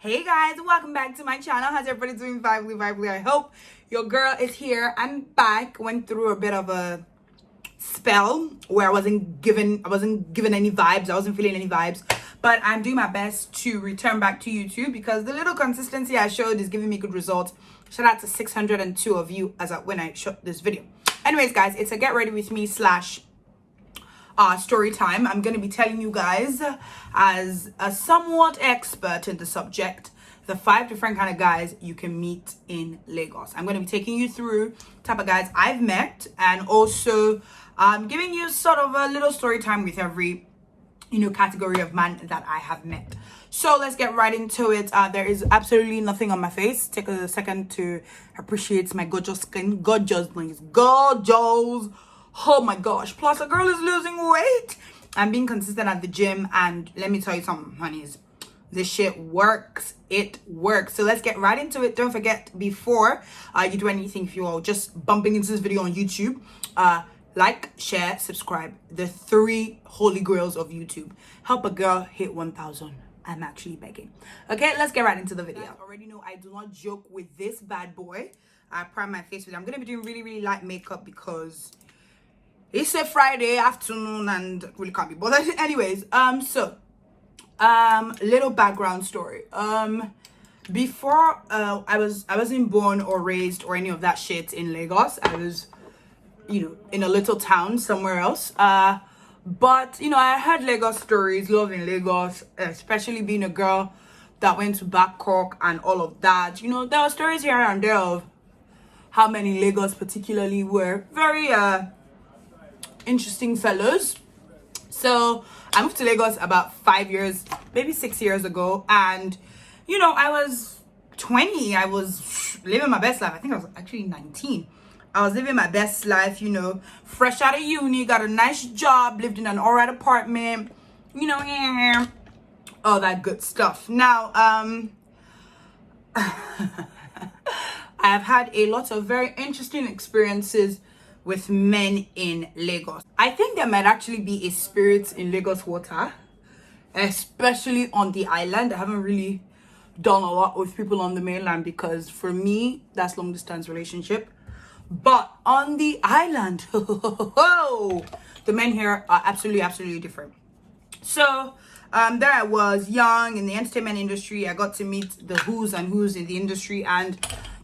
Hey guys, welcome back to my channel. How's everybody doing? Vibely. I hope your girl is here. I'm back. Went through a bit of a spell where I wasn't given any vibes. I wasn't feeling any vibes, but I'm doing my best to return back to YouTube because the little consistency I showed is giving me good results. Shout out to 602 of you when I shot this video. Anyways, guys, it's a get ready with me / story time. I'm going to be telling you guys, as a somewhat expert in the subject, the 5 different kind of guys you can meet in Lagos. I'm going to be taking you through type of guys I've met, and also giving you sort of a little story time with every category of man that I have met. So let's get right into it. There is absolutely nothing on my face. Take a second to appreciate my gorgeous skin. Gorgeous. Oh my gosh. Plus, a girl is losing weight. I'm being consistent at the gym, and let me tell you something, honeys. This shit works. It works. So let's get right into it. Don't forget, before you do anything, if you're just bumping into this video on YouTube, like, share, subscribe. The 3 holy grails of YouTube. Help a girl hit 1,000. I'm actually begging. Okay, let's get right into the video. I already know I do not joke with this bad boy. I prime my face with it. I'm going to be doing really light makeup because it's a Friday afternoon and really can't be bothered. Anyways, little background story. Before I wasn't born or raised or any of that shit in Lagos. I was, in a little town somewhere else. But I heard Lagos stories, loving Lagos, especially being a girl that went to Bangkok and all of that. There were stories here and there of how many Lagos particularly were very interesting fellows. So I moved to Lagos about 5 years, maybe 6 years ago, and I was 20. I was living my best life. I think I was actually 19. I was living my best life, fresh out of uni, got a nice job, lived in an alright apartment, all that good stuff. Now, I have had a lot of very interesting experiences with men in Lagos. I think there might actually be a spirit in Lagos water, especially on the island. I haven't really done a lot with people on the mainland because for me, that's long distance relationship. But on the island, the men here are absolutely different. So there I was, young in the entertainment industry. I got to meet the who's and who's in the industry, and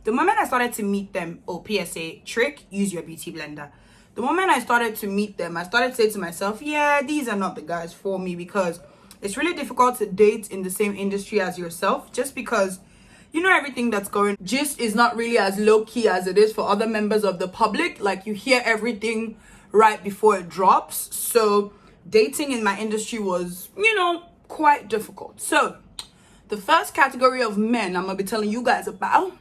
the moment I started to meet them, PSA trick, use your beauty blender. The moment I started to meet them, I started to say to myself, yeah, these are not the guys for me, because it's really difficult to date in the same industry as yourself, just because everything that's going. Gist is not really as low-key as it is for other members of the public. Like, you hear everything right before it drops. So dating in my industry was, quite difficult. So the first category of men I'm gonna be telling you guys about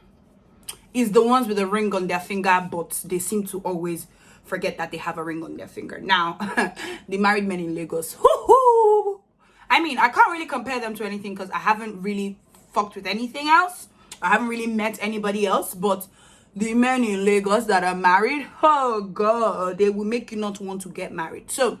is the ones with a ring on their finger, but they seem to always forget that they have a ring on their finger. Now, the married men in Lagos, I mean, I can't really compare them to anything because I haven't really fucked with anything else. I haven't really met anybody else, but the men in Lagos that are married, oh god, they will make you not want to get married. So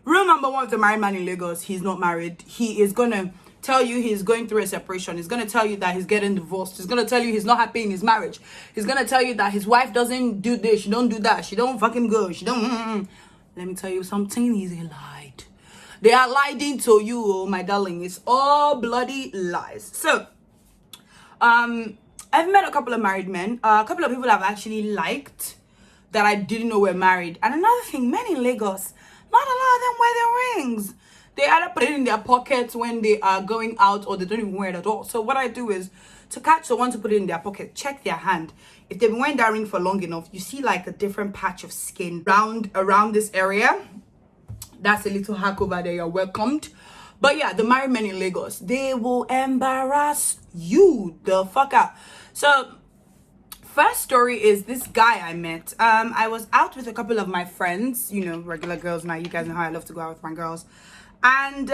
rule number 1 of the married man in Lagos, he's not married. He is gonna tell you he's going through a separation. He's gonna tell you that he's getting divorced. He's gonna tell you he's not happy in his marriage. He's gonna tell you that his wife doesn't do this, she don't do that, she don't fucking go, she don't. Let me tell you something, he's a lied. They are lying to you, oh my darling. It's all bloody lies. So I've met a couple of married men. A couple of people I've actually liked that I didn't know were married. And another thing, men in Lagos, not a lot of them wear their rings. They either put it in their pockets when they are going out, or they don't even wear it at all. So what I do is, to catch the one to put it in their pocket, check their hand. If they've been wearing that ring for long enough, you see like a different patch of skin around this area. That's a little hack over there. You're welcomed. But yeah, the married men in Lagos, they will embarrass you the fuck out. So first story is this guy I met. I was out with a couple of my friends, regular girls. Now you guys know how I love to go out with my girls. And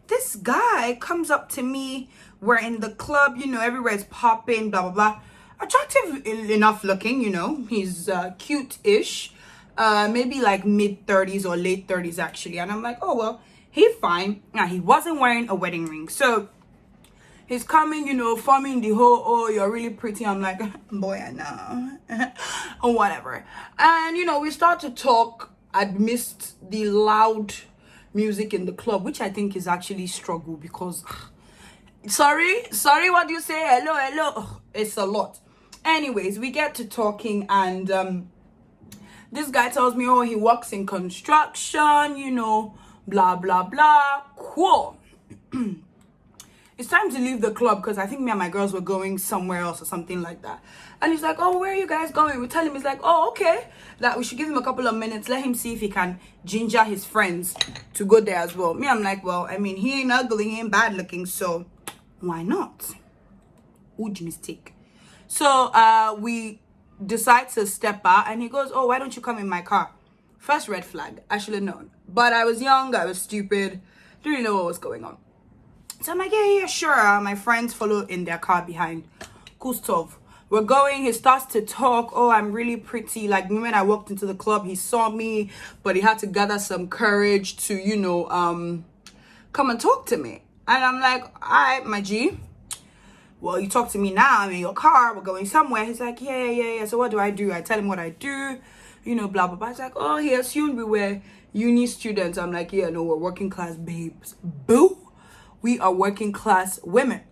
this guy comes up to me. We're in the club, everywhere's popping, blah blah blah. Attractive enough looking, he's cute-ish. Maybe like mid-30s or late 30s actually. And I'm like, oh well, he's fine. Now, he wasn't wearing a wedding ring. So He's coming, you know, forming the whole, oh, you're really pretty. I'm like, boy, I know. Or whatever. And, you know, we start to talk amidst the loud music in the club, which I think is actually struggle because, sorry, what do you say? Hello. Ugh, it's a lot. Anyways, we get to talking and this guy tells me, oh, he works in construction, you know, blah, blah, blah. Cool. It's time to leave the club because I think me and my girls were going somewhere else or something like that. And he's like, oh, where are you guys going? We tell him, he's like, oh, okay, that we should give him a couple of minutes, let him see if he can ginger his friends to go there as well. Me, I'm like, well, I mean, he ain't ugly, he ain't bad looking, so why not? Huge mistake. So we decide to step out and he goes, oh, why don't you come in my car? First red flag. I should have known, but I was young, I was stupid, didn't really know what was going on. So I'm like, yeah, sure. My friends follow in their car behind. Cool stuff. We're going, he starts to talk, oh, I'm really pretty. Like, when I walked into the club, he saw me, but he had to gather some courage to, you know, come and talk to me. And I'm like, all right, my G, well, you talk to me now, I'm in your car, we're going somewhere. He's like, yeah. So what do? I tell him what I do, you know, blah, blah, blah. He's like, oh, he assumed we were uni students. I'm like, yeah, no, we're working class babes. Boo! We are working class women.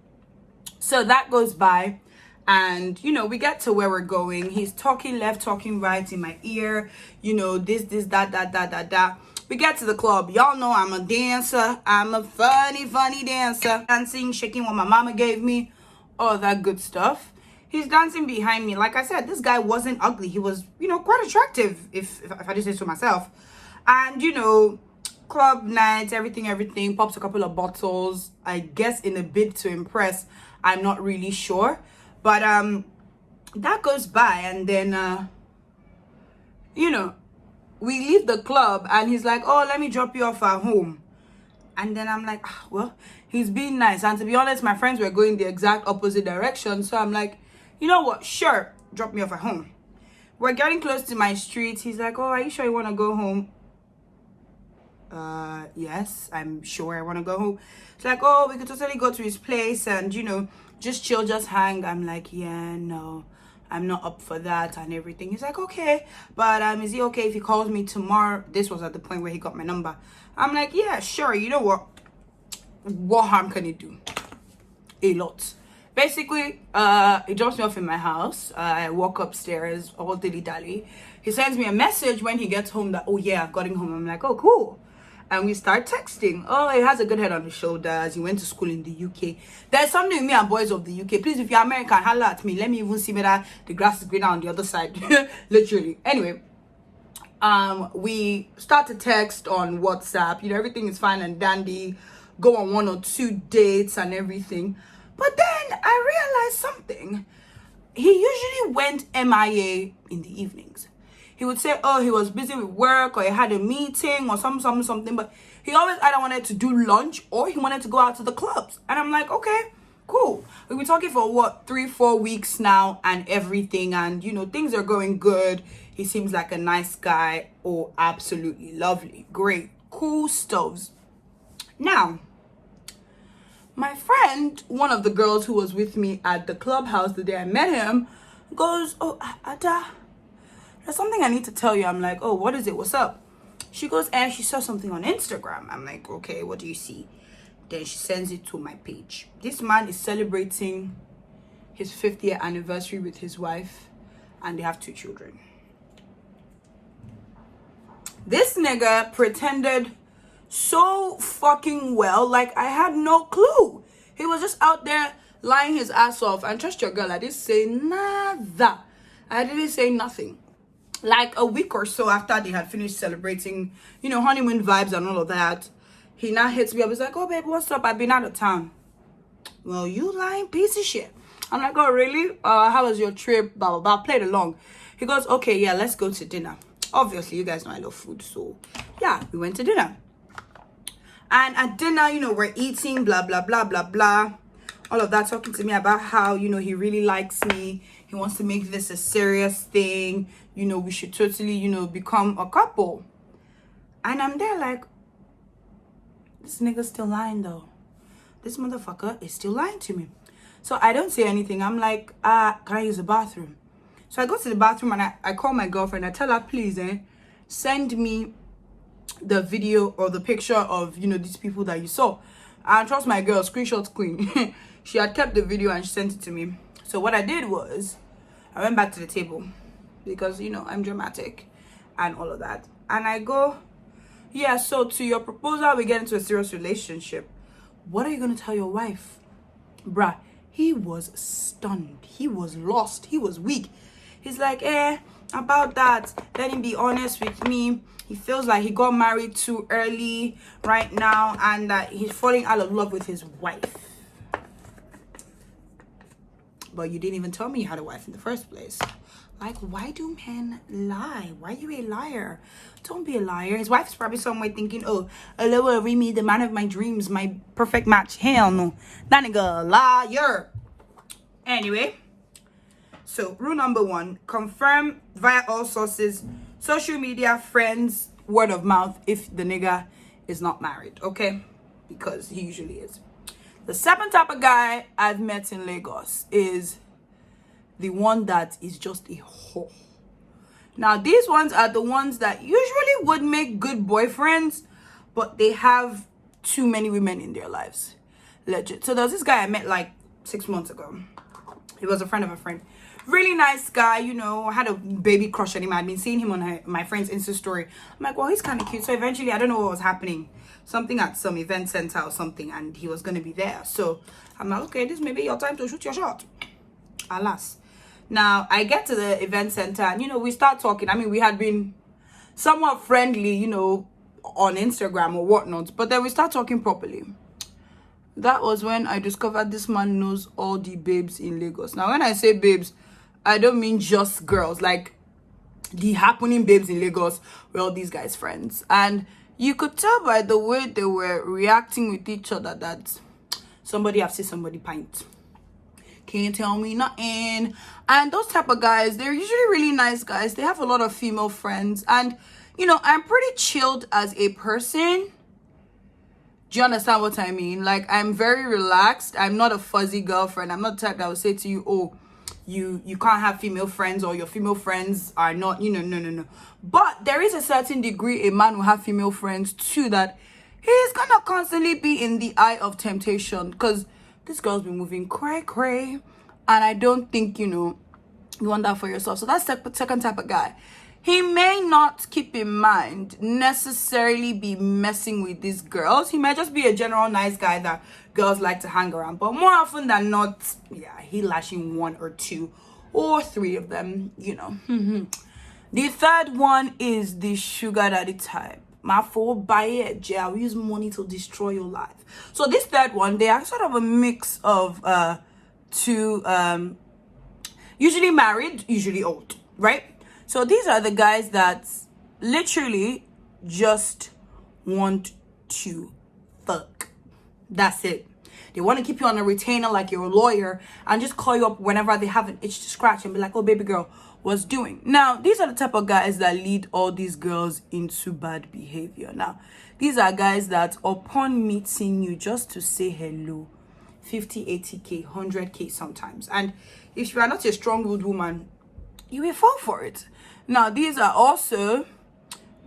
So that goes by and, you know, we get to where we're going. He's talking left, talking right in my ear, you know, this, that. We get to the club. Y'all know I'm a dancer. I'm a funny dancer. Dancing, shaking what my mama gave me, all that good stuff. He's dancing behind me. Like I said, this guy wasn't ugly. He was, you know, quite attractive, if I just say so myself. And, you know, club night, everything, pops a couple of bottles, I guess in a bid to impress. I'm not really sure, but that goes by. And then you know, we leave the club and he's like, oh, let me drop you off at home. And then I'm like, well, he's being nice. And to be honest, my friends were going the exact opposite direction, so I'm like, you know what, sure, drop me off at home. We're getting close to my street. He's like, oh, are you sure you want to go home? Yes, I'm sure I want to go home. It's like, oh, we could totally go to his place and, you know, just chill, just hang. I'm like, yeah, no, I'm not up for that and everything. He's like, okay, but is he okay if he calls me tomorrow? This was at the point where he got my number. I'm like, yeah, sure. You know what harm can he do? A lot. Basically, he drops me off in my house. I walk upstairs, all dilly-dally. He sends me a message when he gets home that, oh yeah, I've gotten home. I'm like, oh, cool. And we start texting. Oh, he has a good head on his shoulders. He went to school in the UK. There's something with me and boys of the UK. Please, if you're American, holla at me. Let me even see whether the grass is greener on the other side. Literally. Anyway, we start to text on WhatsApp. You know, everything is fine and dandy. Go on 1 or 2 dates and everything. But then I realized something. He usually went MIA in the evenings. He would say, oh, he was busy with work or he had a meeting or something. But he always either wanted to do lunch or he wanted to go out to the clubs. And I'm like, okay, cool. We've been talking for 3-4 weeks now and everything. And, you know, things are going good. He seems like a nice guy. Oh, absolutely lovely. Great. Cool stuffs. Now, my friend, one of the girls who was with me at the clubhouse the day I met him, goes, oh, Ada, there's something I need to tell you. I'm like, oh, what is it? What's up? She goes, and she saw something on Instagram. I'm like, okay, what do you see? Then she sends it to my page. This man is celebrating his 5th year anniversary with his wife, and they have 2 children. This nigga pretended so fucking well, like I had no clue. He was just out there lying his ass off. And trust your girl, I didn't say nada. I didn't say nothing. Like a week or so after they had finished celebrating, you know, honeymoon vibes and all of that, he now hits me up. He's like, oh, babe, what's up? I've been out of town. Well, you lying piece of shit. I'm like, oh, really? How was your trip? Blah, blah, blah. Played along. He goes, okay, yeah, let's go to dinner. Obviously, you guys know I love food. So, yeah, we went to dinner. And at dinner, you know, we're eating, blah, blah, blah, blah, blah. All of that, talking to me about how, you know, he really likes me. He wants to make this a serious thing. You know, we should totally, you know, become a couple. And I'm there like, this nigga's still lying though. this motherfucker is still lying to me. So I don't say anything. I'm like, can I use the bathroom? So I go to the bathroom and I call my girlfriend. I tell her, please, send me the video or the picture of, these people that you saw. And trust my girl, screenshot queen. She had kept the video and she sent it to me. So what I did was, I went back to the table because, I'm dramatic and all of that. And I go, yeah, so to your proposal, we get into a serious relationship. What are you going to tell your wife? Bruh, he was stunned. He was lost. He was weak. He's like, about that, let him be honest with me. He feels like he got married too early right now and that he's falling out of love with his wife. But you didn't even tell me you had a wife in the first place. Like, why do men lie? Why are you a liar? Don't be a liar. His wife's probably somewhere thinking, oh, hello, Remy, the man of my dreams, my perfect match. Hell no. That nigga a liar. Anyway, so rule number 1, confirm via all sources, social media, friends, word of mouth, if the nigga is not married, okay? Because he usually is. The second type of guy I've met in Lagos is the one that is just a whore. Now, these ones are the ones that usually would make good boyfriends, but they have too many women in their lives. Legit. So there was this guy I met like 6 months ago. He was a friend of a friend. Really nice guy, I had a baby crush on him. I'd been seeing him on my friend's Insta story. I'm like, well, he's kind of cute. So eventually, I don't know what was happening. Something at some event center or something, and he was going to be there. So I'm like, okay, this may be your time to shoot your shot. Alas. Now, I get to the event center and, we start talking. I mean, we had been somewhat friendly, on Instagram or whatnot. But then we start talking properly. That was when I discovered this man knows all the babes in Lagos. Now, when I say babes, I don't mean just girls. Like, the happening babes in Lagos were all these guys' friends. And you could tell by the way they were reacting with each other that somebody have seen somebody pint. Can't tell me nothing. And those type of guys, they're usually really nice guys. They have a lot of female friends. And, I'm pretty chilled as a person. Do you understand what I mean? Like, I'm very relaxed. I'm not a fuzzy girlfriend. I'm not the type that would say to you, oh, you can't have female friends or your female friends are not, no. But there is a certain degree a man will have female friends too that he's gonna constantly be in the eye of temptation because this girl's been moving cray. And I don't think, you want that for yourself. So that's the second type of guy. He may not, keep in mind, necessarily be messing with these girls. He might just be a general nice guy that girls like to hang around. But more often than not, he lashing 1 or 2 or 3 of them, The third one is the sugar daddy type. My for buy it, I'll use money to destroy your life. So this third one, they are sort of a mix of two, usually married, usually old, right? So these are the guys that literally just want to fuck. That's it. They want to keep you on a retainer like you're a lawyer and just call you up whenever they have an itch to scratch and be like, oh, baby girl, what's doing? Now, these are the type of guys that lead all these girls into bad behavior. Now, these are guys that upon meeting you just to say hello, 50, 80K, 100K sometimes. And if you are not a strong-willed woman, you will fall for it. Now, these are also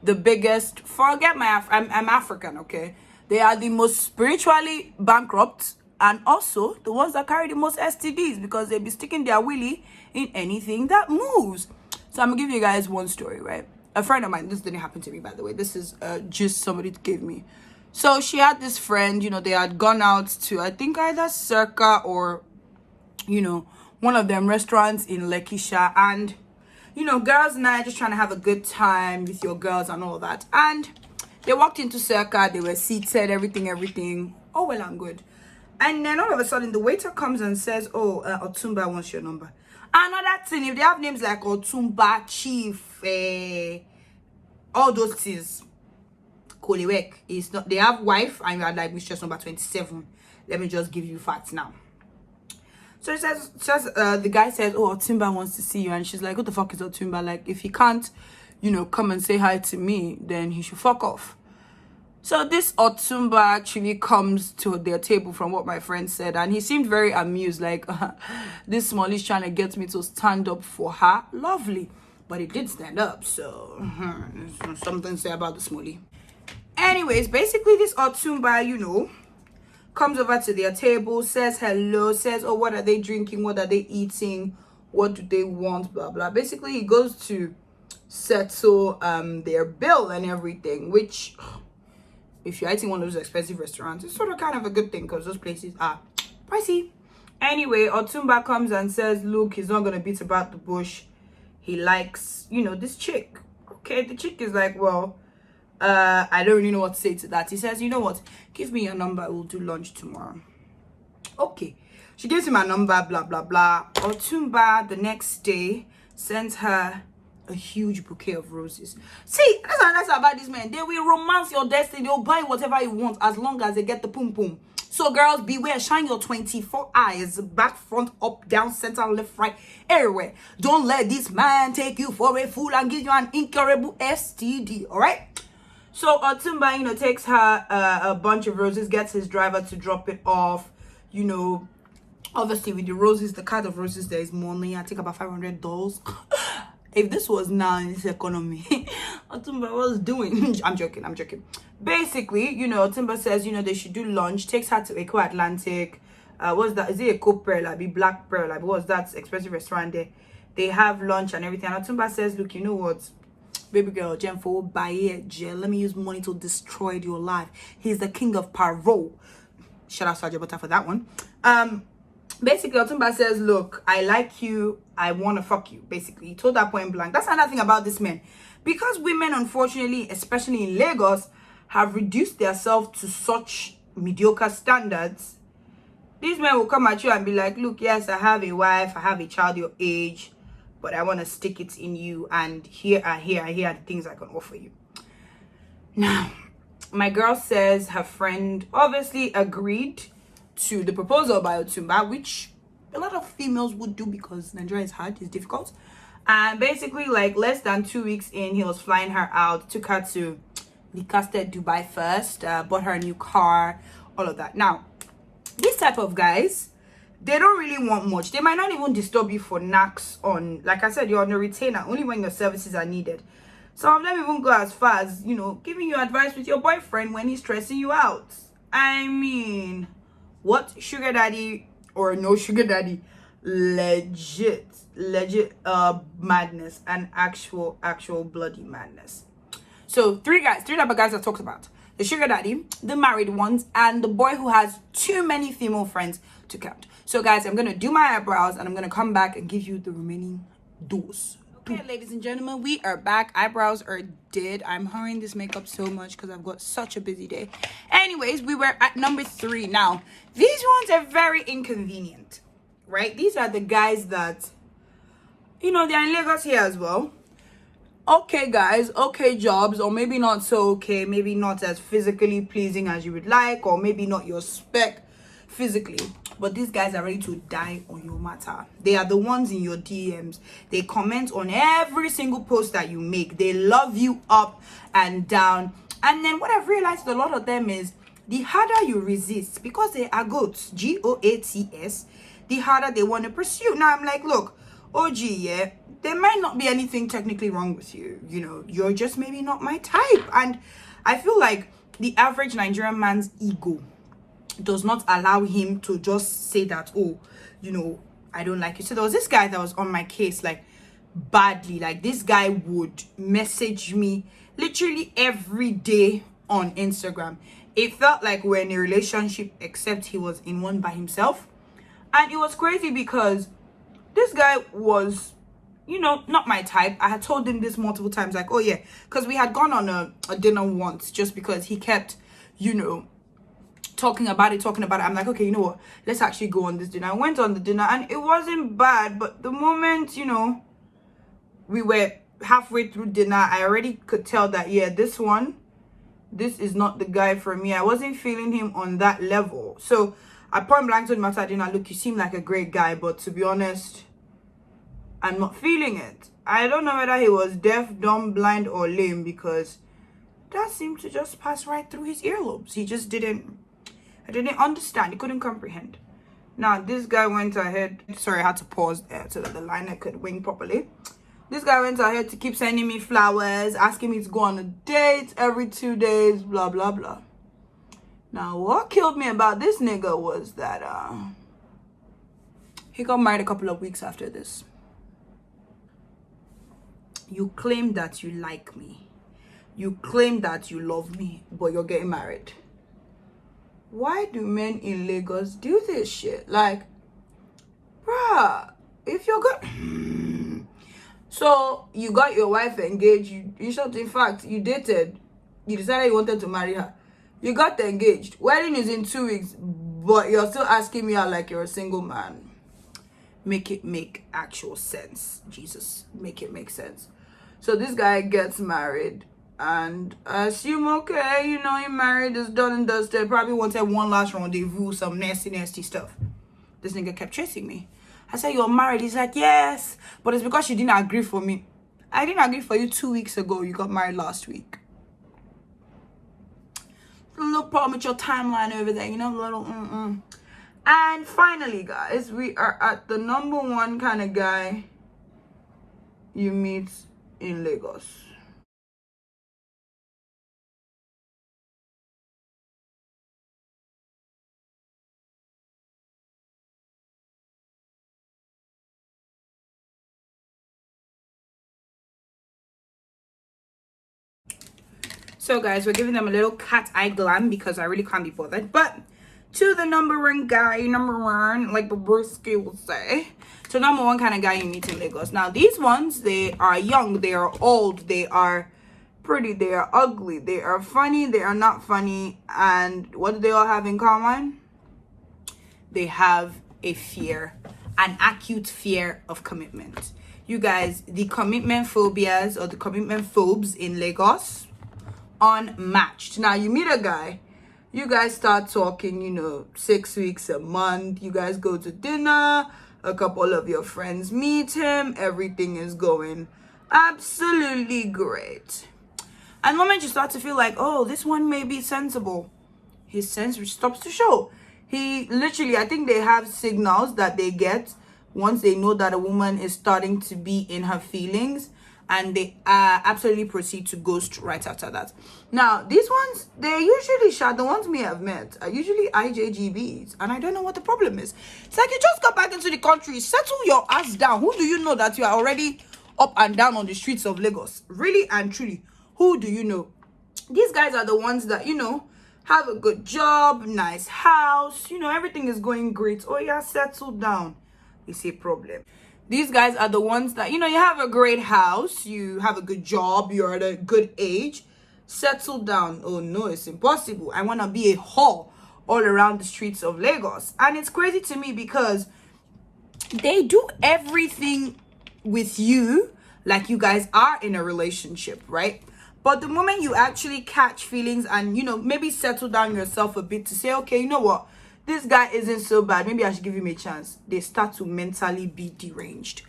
the biggest, forget I'm African, okay? They are the most spiritually bankrupt and also the ones that carry the most STDs because they be sticking their willy in anything that moves. So I'm gonna give you guys one story, right? A friend of mine, this didn't happen to me, by the way. This is just somebody gave me. So she had this friend, they had gone out to, I think, either Circa or, one of them restaurants in Lekisha. And, girls and I just trying to have a good time with your girls and all that. And they walked into Circa, they were seated, everything. Oh, well, I'm good. And then all of a sudden, the waiter comes and says, oh, Otumba wants your number. Another thing, if they have names like Otumba, Chief, all those things, Koliwek, is not, they have wife and you are like mistress number 27. Let me just give you facts now. So it says the guy says, oh, Otumba wants to see you. And she's like, what the fuck is Otumba? Like, if he can't, come and say hi to me, then he should fuck off. So this Otumba actually comes to their table from what my friend said, and he seemed very amused, like this small is trying to get me to stand up for her. Lovely. But he did stand up, so something to say about the smallie. Anyways, basically this Otumba, comes over to their table, says hello, says, oh, what are they drinking? What are they eating? What do they want? Blah, blah. Basically, he goes to settle their bill and everything, which if you're eating one of those expensive restaurants, it's sort of kind of a good thing because those places are pricey. Anyway, Otumba comes and says, look, he's not going to beat about the bush. He likes, this chick. Okay, the chick is like, well, I don't really know what to say to that. He says, you know what? Give me your number. We'll do lunch tomorrow. Okay. She gives him a number, blah, blah, blah. Otumba, the next day, sends her a huge bouquet of roses. See, that's about these men. They will romance your destiny. They'll buy whatever you want as long as they get the pum pum. So girls, beware. Shine your 24 eyes. Back, front, up, down, center, left, right, everywhere. Don't let this man take you for a fool and give you an incurable STD. All right? So Otumba, takes her a bunch of roses, gets his driver to drop it off. Obviously with the roses, the card of roses, there is money. I think about $500. If this was now in this economy, Otumba was doing. I'm joking. Basically, Otumba says, they should do lunch, takes her to Eco Atlantic. What's that? Is it Eco Pearl? Like, be Black Pearl? Like, what's that expensive restaurant there? They have lunch and everything. And Otumba says, look, you know what? Baby girl, Jenfo, buy it, Jen. Let me use money to destroy your life. He's the king of parole. Shout out Sergeant Butter for that one. Basically, Otumba says, look, I like you. I want to fuck you. Basically, he told that point blank. That's another thing about this man. Because women, unfortunately, especially in Lagos, have reduced themselves to such mediocre standards. These men will come at you and be like, look, yes, I have a wife. I have a child your age. But I want to stick it in you. And here are the things I can offer you. Now, my girl says her friend obviously agreed to the proposal by Otumba, which a lot of females would do because Nigeria is hard, it's difficult. And basically, like less than 2 weeks in, he was flying her out, took her to the casted Dubai first, bought her a new car, all of that. Now, this type of guys, they don't really want much. They might not even disturb you for knacks on, like I said, you're on a retainer only when your services are needed. Some of them even go as far as, giving you advice with your boyfriend when he's stressing you out. I mean, what? Sugar daddy or no sugar daddy? Legit madness and actual bloody madness. So three type of guys I talked about: the sugar daddy, the married ones, and the boy who has too many female friends to count. So guys, I'm gonna do my eyebrows and I'm gonna come back and give you the remaining dose. Okay, ladies and gentlemen, we are back. Eyebrows are did. I'm hurrying this makeup so much because I've got such a busy day. Anyways, we were at number 3. Now, these ones are very inconvenient, right? These are the guys that, they're in Lagos here as well. Okay, guys, okay jobs, or maybe not so okay, maybe not as physically pleasing as you would like, or maybe not your spec physically. But these guys are ready to die on your matter. They are the ones in your DMs. They comment on every single post that you make. They love you up and down. And then what I've realized with a lot of them is the harder you resist, because they are goats, GOATS, the harder they want to pursue. Now I'm like, look, OG, yeah, there might not be anything technically wrong with you. You're just maybe not my type. And I feel like the average Nigerian man's ego does not allow him to just say that, oh, I don't like you. So there was this guy that was on my case, like, badly. Like, this guy would message me literally every day on Instagram. It felt like we're in a relationship, except he was in one by himself. And it was crazy because this guy was, not my type. I had told him this multiple times, like, oh yeah, because we had gone on a dinner once, just because he kept, talking about it. I'm like, okay, you know what, let's actually go on this dinner. I went on the dinner and it wasn't bad, but the moment we were halfway through dinner, I already could tell that, yeah, this is not the guy for me. I wasn't feeling him on that level. So I point blank told him after dinner, look, you seem like a great guy, but to be honest, I'm not feeling it. I don't know whether he was deaf, dumb, blind, or lame, because that seemed to just pass right through his earlobes. He just I didn't understand. He couldn't comprehend. Now, this guy went ahead. Sorry, I had to pause there so that the liner could wing properly. This guy went ahead to keep sending me flowers, asking me to go on a date every 2 days, blah, blah, blah. Now, what killed me about this nigga was that he got married a couple of weeks after this. You claim that you like me. You claim that you love me, but you're getting married. Why do men in Lagos do this shit? Like, bruh, if you're good... So, you got your wife engaged. You shot, in fact, you dated. You decided you wanted to marry her. You got engaged. Wedding is in 2 weeks, but you're still asking me out like you're a single man. Make it make actual sense. Jesus, make it make sense. So, this guy gets married. And I assume, okay, you know, he married, is done and dusted. Probably wanted one last rendezvous, some nasty stuff. This nigga kept chasing me. I said, you're married? He's like, yes. But it's because you didn't agree for me. I didn't agree for you 2 weeks ago. You got married last week. A little problem with your timeline over there, you know, little And finally, guys, we are at the number one kind of guy you meet in Lagos. So guys, we're giving them a little cat eye glam because I really can't be bothered. But to the number one guy, like Bobrisky will say, to number one kind of guy you meet in Lagos. Now these ones, they are young, they are old, they are pretty, they are ugly, they are funny, they are not funny. And what do they all have in common? They have a fear, an acute fear of commitment. You guys, the commitment phobias or the commitment phobes in Lagos, unmatched. Now you meet a guy, you guys start talking, you know, 6 weeks, a month, you guys go to dinner, a couple of your friends meet him, everything is going absolutely great. And the moment you start to feel like, oh, this one may be sensible, his sense stops to show. He literally, I think they have signals that they get once they know that a woman is starting to be in her feelings, and they absolutely proceed to ghost right after that. Now, these ones, they're usually the ones me have met are usually IJGBs, and I don't know what the problem is. It's like you just got back into the country, settle your ass down. Who do you know that you are already up and down on the streets of Lagos? Really and truly, who do you know? These guys are the ones that, you know, have a good job, nice house, you know, everything is going great. Oh yeah, settle down. It's a problem. These guys are the ones that, you know, you have a great house, you have a good job, you're at a good age, settle down. Oh no, it's impossible. I want to be a whore all around the streets of Lagos. And it's crazy to me because they do everything with you like you guys are in a relationship, right? But the moment you actually catch feelings and, you know, maybe settle down yourself a bit to say, okay, you know what? This guy isn't so bad. Maybe I should give him a chance. They start to mentally be deranged.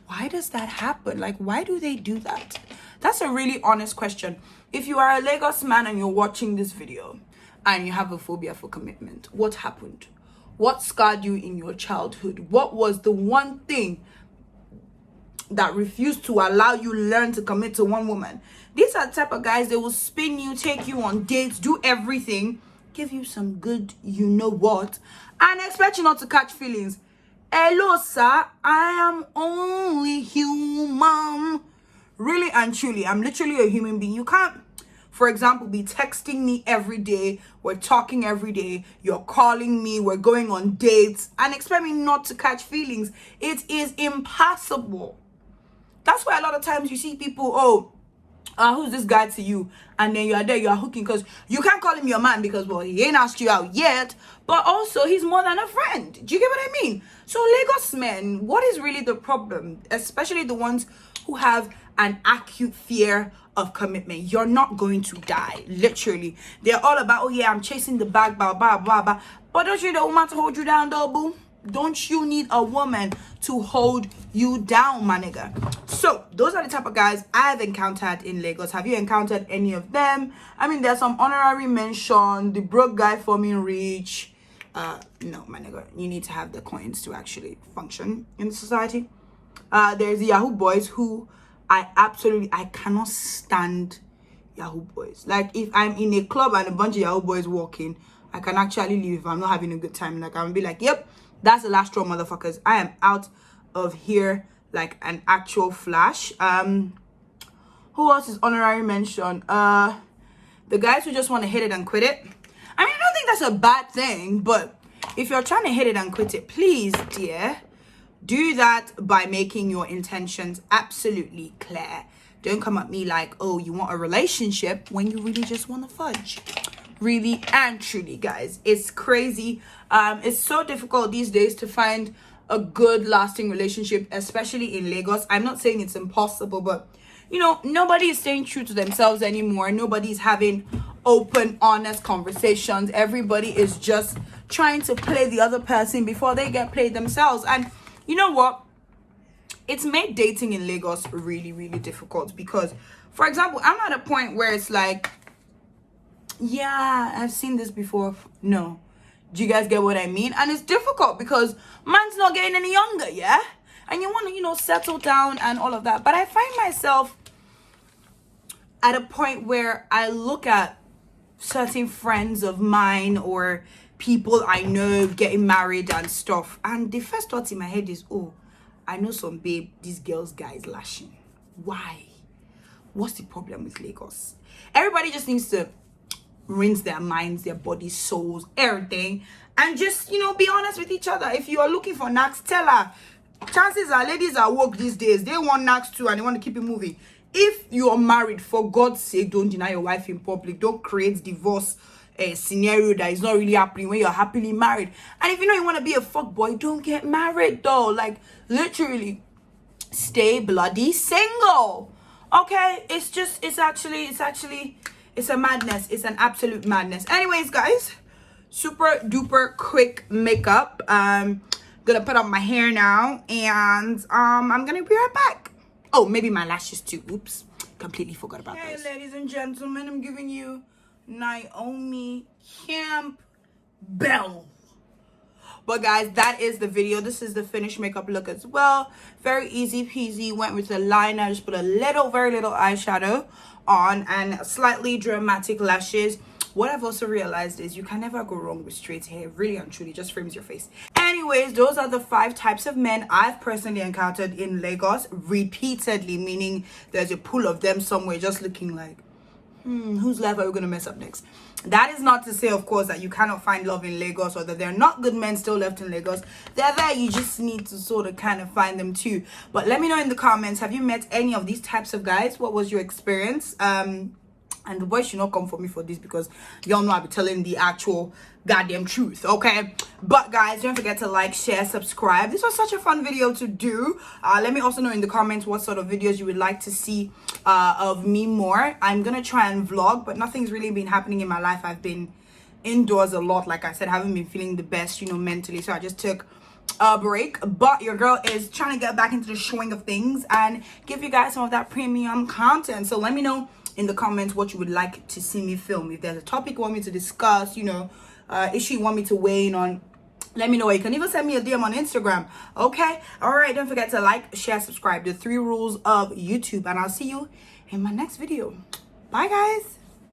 Why does that happen? Like, why do they do that? That's a really honest question. If you are a Lagos man and you're watching this video and you have a phobia for commitment, what happened? What scarred you in your childhood? What was the one thing that refused to allow you learn to commit to one woman? These are the type of guys, they will spin you, take you on dates, do everything, give you some good you know what, and expect you not to catch feelings. Hello sir, I am only human. Really and truly, I'm literally a human being. You can't, for example, be texting me every day, we're talking every day, you're calling me, we're going on dates, and expect me not to catch feelings. It is impossible. That's why a lot of times you see people, who's this guy to you? And then you are there, you are hooking, because you can't call him your man because, well, he ain't asked you out yet, but also he's more than a friend. Do you get what I mean? So Lagos men, what is really the problem? Especially the ones who have an acute fear of commitment. You're not going to die, literally. They're all about, oh yeah, I'm chasing the bag, blah, blah, blah, blah. But don't you need a woman to hold you down, though, boo? Don't you need a woman to hold you down, my nigga? So those are the type of guys I've encountered in Lagos. Have you encountered any of them? I mean, there's some honorary mention, the broke guy forming rich. No, my nigga, you need to have the coins to actually function in society. There's the Yahoo boys who I cannot stand. Yahoo boys. Like, if I'm in a club and a bunch of Yahoo boys walking, I can actually leave if I'm not having a good time. Like, I'm be like, yep, that's the last straw, motherfuckers. I am out of here like an actual flash. Who else is honorary mention? The guys who just want to hit it and quit it. I mean, I don't think that's a bad thing, but if you're trying to hit it and quit it, please, dear, do that by making your intentions absolutely clear. Don't come at me like, oh, you want a relationship when you really just want to fudge. Really and truly, guys, it's crazy. It's so difficult these days to find a good lasting relationship, especially in Lagos. I'm not saying it's impossible, but you know, nobody is staying true to themselves anymore. Nobody's having open, honest conversations. Everybody is just trying to play the other person before they get played themselves. And you know what? It's made dating in Lagos really, really difficult because, for example, I'm at a point where it's like, yeah, I've seen this before. No. Do you guys get what I mean? And it's difficult because man's not getting any younger, yeah? And you want to, you know, settle down and all of that. But I find myself at a point where I look at certain friends of mine or people I know getting married and stuff. And the first thought in my head is, oh, I know some babe, this girl's guy is lashing. Why? What's the problem with Lagos? Everybody just needs to rinse their minds, their bodies, souls, everything, and just, you know, be honest with each other. If you are looking for knacks, tell her. Chances are ladies are woke these days. They want knacks too and they want to keep it moving. If you are married, for God's sake, don't deny your wife in public. Don't create divorce scenario that is not really happening when you're happily married. And if you know you want to be a fuckboy, don't get married though. Like, literally, stay bloody single. Okay? It's a madness. It's an absolute madness. Anyways, guys, super duper quick makeup. Gonna put on my hair now, and I'm gonna be right back. Oh, maybe my lashes too. Oops, completely forgot about those. Hey, ladies and gentlemen, I'm giving you Naomi Campbell. But guys, that is the video. This is the finished makeup look as well. Very easy peasy. Went with a liner, just put a little, very little eyeshadow on and slightly dramatic lashes. What I've also realized is you can never go wrong with straight hair. Really and truly, just frames your face. Anyways, those are the 5 types of men I've personally encountered in Lagos repeatedly, meaning there's a pool of them somewhere just looking like, whose life are we going to mess up next? That is not to say, of course, that you cannot find love in Lagos or that there are not good men still left in Lagos. They're there. You just need to sort of kind of find them too. But let me know in the comments, have you met any of these types of guys? What was your experience? And the boys should not come for me for this because y'all know I'll be telling the actual goddamn truth, okay? But guys, don't forget to like, share, subscribe. This was such a fun video to do. Let me also know in the comments what sort of videos you would like to see of me more. I'm gonna try and vlog, but nothing's really been happening in my life. I've been indoors a lot. Like I said, I haven't been feeling the best, you know, mentally. So I just took a break, but your girl is trying to get back into the swing of things and give you guys some of that premium content. So let me know in the comments what you would like to see me film. If there's a topic you want me to discuss, you know, issue you want me to weigh in on, let me know. You can even send me a DM on Instagram. Okay? All right. Don't forget to like, share, subscribe. The 3 rules of YouTube. And I'll see you in my next video. Bye, guys.